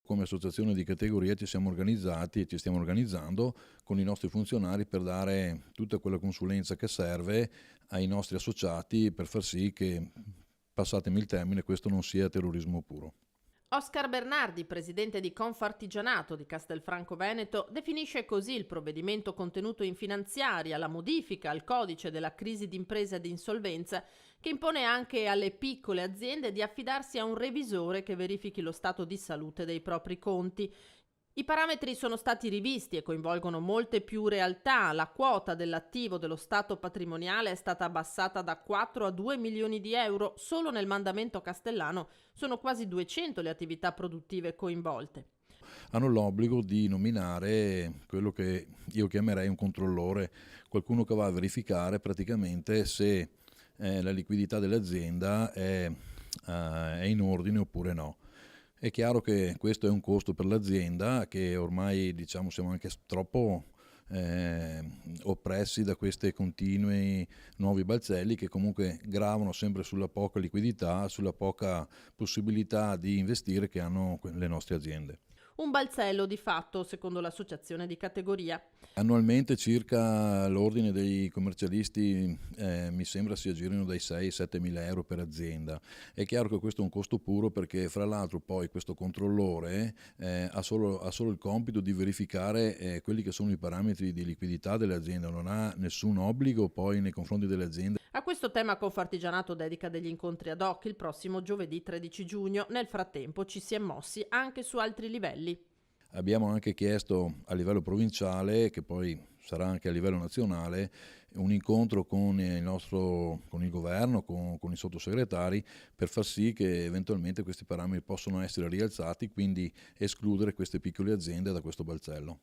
come associazione di categoria ci siamo organizzati e ci stiamo organizzando con i nostri funzionari per dare tutta quella consulenza che serve ai nostri associati per far sì che, passatemi il termine, questo non sia terrorismo puro. Oscar Bernardi, presidente di Confartigianato di Castelfranco Veneto, definisce così il provvedimento contenuto in finanziaria, la modifica al codice della crisi d'impresa e di insolvenza, che impone anche alle piccole aziende di affidarsi a un revisore che verifichi lo stato di salute dei propri conti. I parametri sono stati rivisti e coinvolgono molte più realtà. La quota dell'attivo dello stato patrimoniale è stata abbassata da 4 a 2 milioni di euro. Solo nel mandamento castellano sono quasi 200 le attività produttive coinvolte. Hanno l'obbligo di nominare quello che io chiamerei un controllore, qualcuno che va a verificare praticamente se la liquidità dell'azienda è in ordine oppure no. È chiaro che questo è un costo per l'azienda, che ormai diciamo siamo anche troppo oppressi da questi continui nuovi balzelli che comunque gravano sempre sulla poca liquidità, sulla poca possibilità di investire che hanno le nostre aziende. Un balzello di fatto, secondo l'associazione di categoria. Annualmente circa l'ordine dei commercialisti mi sembra si aggirino dai 6-7 mila euro per azienda. È chiaro che questo è un costo puro perché fra l'altro poi questo controllore ha solo il compito di verificare quelli che sono i parametri di liquidità dell'azienda, non ha nessun obbligo poi nei confronti dell'azienda. A questo tema Confartigianato dedica degli incontri ad hoc il prossimo giovedì 13 giugno. Nel frattempo ci si è mossi anche su altri livelli. Abbiamo anche chiesto a livello provinciale, che poi sarà anche a livello nazionale, un incontro con il governo, con i sottosegretari, per far sì che eventualmente questi parametri possano essere rialzati, quindi escludere queste piccole aziende da questo balzello.